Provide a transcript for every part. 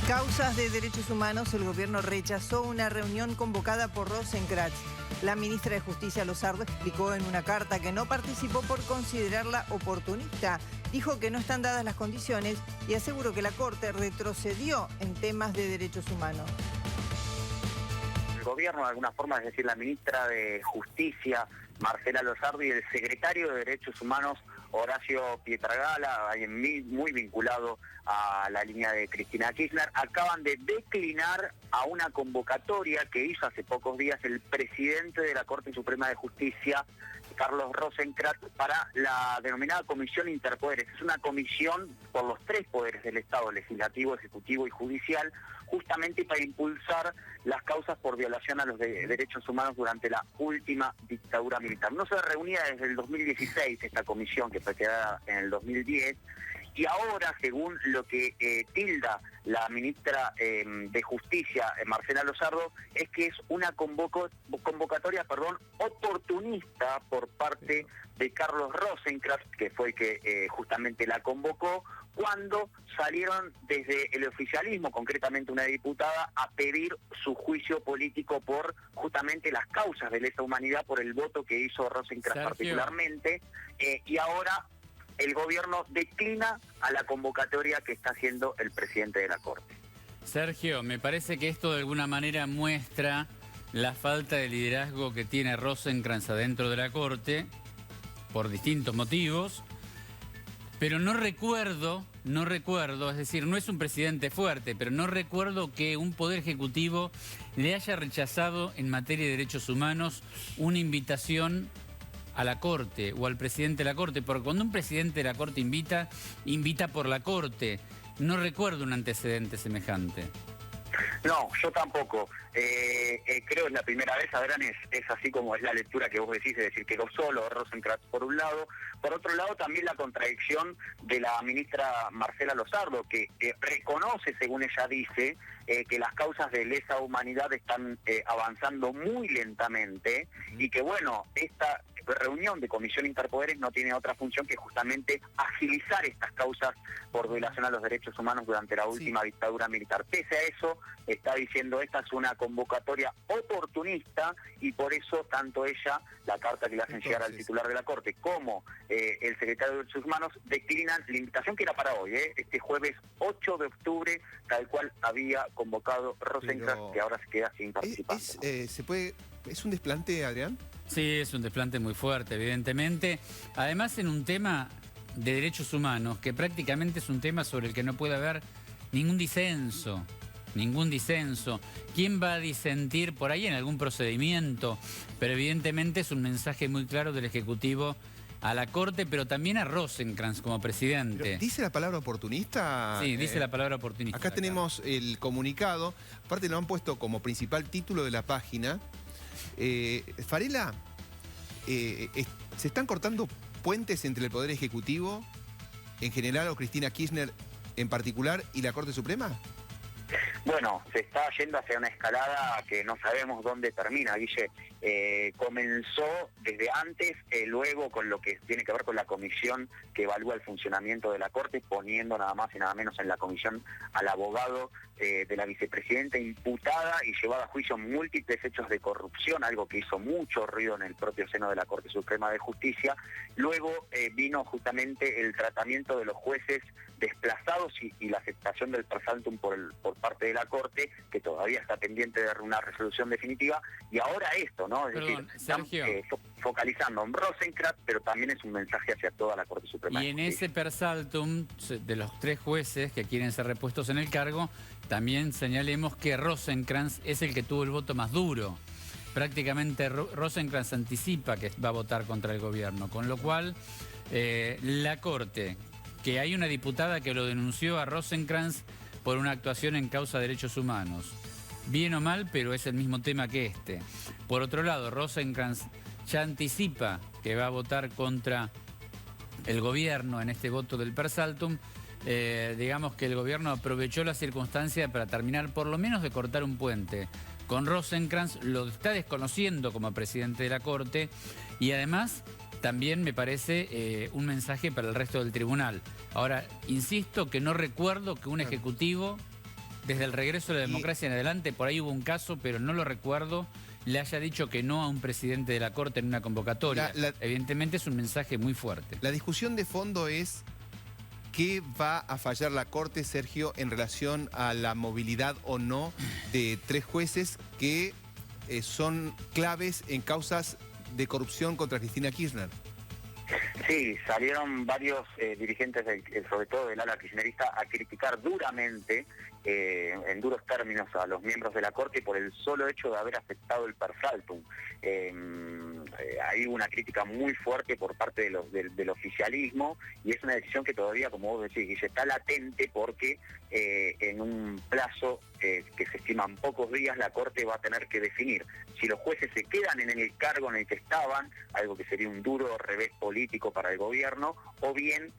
Causas de derechos humanos, el gobierno rechazó una reunión convocada por Rosenkrantz. La ministra de Justicia, Lozardo, explicó en una carta que no participó por considerarla oportunista. Dijo que no están dadas las condiciones y aseguró que la Corte retrocedió en temas de derechos humanos. El gobierno, de alguna forma, es decir, la ministra de Justicia, Marcela Lozardo, y el secretario de Derechos Humanos, Horacio Pietragala, muy vinculado a la línea de Cristina Kirchner, acaban de declinar a una convocatoria que hizo hace pocos días el presidente de la Corte Suprema de Justicia, Carlos Rosenkrantz, para la denominada Comisión Interpoderes. Es una comisión por los tres poderes del Estado, legislativo, ejecutivo y judicial, justamente para impulsar las causas por violación a los derechos humanos durante la última dictadura militar. No se reunía desde el 2016 esta comisión, que fue creada en el 2010, y ahora, según lo que tilda la ministra de Justicia, Marcela Lozardo, es que es una convocatoria oportunista por parte de Carlos Rosenkrantz, que fue el que justamente la convocó, cuando salieron desde el oficialismo, concretamente una diputada, a pedir su juicio político por justamente las causas de lesa humanidad, por el voto que hizo Rosenkrantz particularmente, y ahora el gobierno declina a la convocatoria que está haciendo el presidente de la Corte. Sergio, me parece que esto de alguna manera muestra la falta de liderazgo que tiene Rosenkrantz adentro de la Corte, por distintos motivos, pero no recuerdo, es decir, no es un presidente fuerte, pero no recuerdo que un poder ejecutivo le haya rechazado en materia de derechos humanos una invitación a la Corte o al presidente de la Corte, porque cuando un presidente de la Corte invita por la Corte. No recuerdo un antecedente semejante. No, yo tampoco. Creo que es la primera vez, Adrián, es así como es la lectura que vos decís, es decir, que lo solo Rosenkrantz por un lado. Por otro lado, también la contradicción de la ministra Marcela Lozardo, que reconoce, según ella dice, que las causas de lesa humanidad están avanzando muy lentamente y que, bueno, esta reunión de Comisión Interpoderes no tiene otra función que justamente agilizar estas causas por violación a los derechos humanos durante la última dictadura militar. Pese a eso, está diciendo, esta es una convocatoria oportunista, y por eso tanto ella, la carta que le hacen llegar al titular de la Corte, como el secretario de Derechos Humanos declinan la invitación que era para hoy, este jueves 8 de octubre, tal cual había convocado Rosenkrantz, que ahora se queda sin participar. ¿Es un desplante, Adrián? Sí, es un desplante muy fuerte, evidentemente. Además, en un tema de derechos humanos, que prácticamente es un tema sobre el que no puede haber ningún disenso. ¿Quién va a disentir por ahí en algún procedimiento? Pero evidentemente es un mensaje muy claro del Ejecutivo a la Corte, pero también a Rosenkrantz como presidente. ¿Pero dice la palabra oportunista? Sí, dice la palabra oportunista. Acá tenemos el comunicado, aparte lo han puesto como principal título de la página. Farela, ¿se están cortando puentes entre el Poder Ejecutivo en general, o Cristina Kirchner en particular, y la Corte Suprema? Bueno, se está yendo hacia una escalada que no sabemos dónde termina, Guille. Comenzó desde antes, luego con lo que tiene que ver con la comisión que evalúa el funcionamiento de la Corte, poniendo nada más y nada menos en la comisión al abogado de la vicepresidenta imputada y llevada a juicio múltiples hechos de corrupción, algo que hizo mucho ruido en el propio seno de la Corte Suprema de Justicia. Luego vino justamente el tratamiento de los jueces desplazados y la aceptación del persaltum por parte de la Corte, que todavía está pendiente de una resolución definitiva, y ahora esto, ¿no? Es decir, Sergio, están focalizando en Rosenkrantz, pero también es un mensaje hacia toda la Corte Suprema. Y en ese persaltum de los tres jueces que quieren ser repuestos en el cargo, también señalemos que Rosenkrantz es el que tuvo el voto más duro. Prácticamente Rosenkrantz anticipa que va a votar contra el gobierno, con lo cual la Corte, que hay una diputada que lo denunció a Rosenkrantz por una actuación en causa de derechos humanos. Bien o mal, pero es el mismo tema que este. Por otro lado, Rosenkrantz ya anticipa que va a votar contra el gobierno en este voto del persaltum. Digamos que el gobierno aprovechó la circunstancia para terminar por lo menos de cortar un puente con Rosenkrantz, lo está desconociendo como presidente de la Corte, y además también me parece un mensaje para el resto del tribunal. Ahora, insisto que no recuerdo que un ejecutivo desde el regreso de la democracia en adelante, por ahí hubo un caso, pero no lo recuerdo, le haya dicho que no a un presidente de la Corte en una convocatoria. Evidentemente es un mensaje muy fuerte. La discusión de fondo es qué va a fallar la Corte, Sergio, en relación a la movilidad o no de 3 jueces que son claves en causas de corrupción contra Cristina Kirchner. Sí, salieron varios dirigentes, sobre todo del ala kirchnerista, a criticar duramente, en duros términos, a los miembros de la Corte por el solo hecho de haber aceptado el per saltum. Hay una crítica muy fuerte por parte del oficialismo, y es una decisión que todavía, como vos decís, Guille, está latente porque en un plazo que se estiman pocos días, la Corte va a tener que definir si los jueces se quedan en el cargo en el que estaban, algo que sería un duro revés político para el gobierno, o bien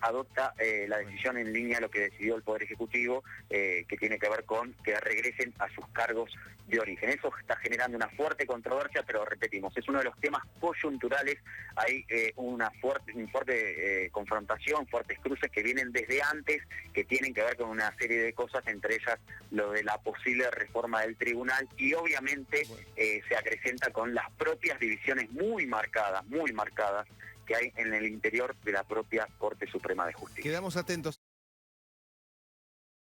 adopta la decisión en línea a lo que decidió el Poder Ejecutivo, que tiene que ver con que regresen a sus cargos de origen. Eso está generando una fuerte controversia, pero repetimos, es uno de los temas coyunturales. Hay una fuerte confrontación, fuertes cruces que vienen desde antes, que tienen que ver con una serie de cosas, entre ellas lo de la posible reforma del tribunal, y obviamente se acrecenta con las propias divisiones muy marcadas que hay en el interior de la propia Corte Suprema de Justicia. Quedamos atentos.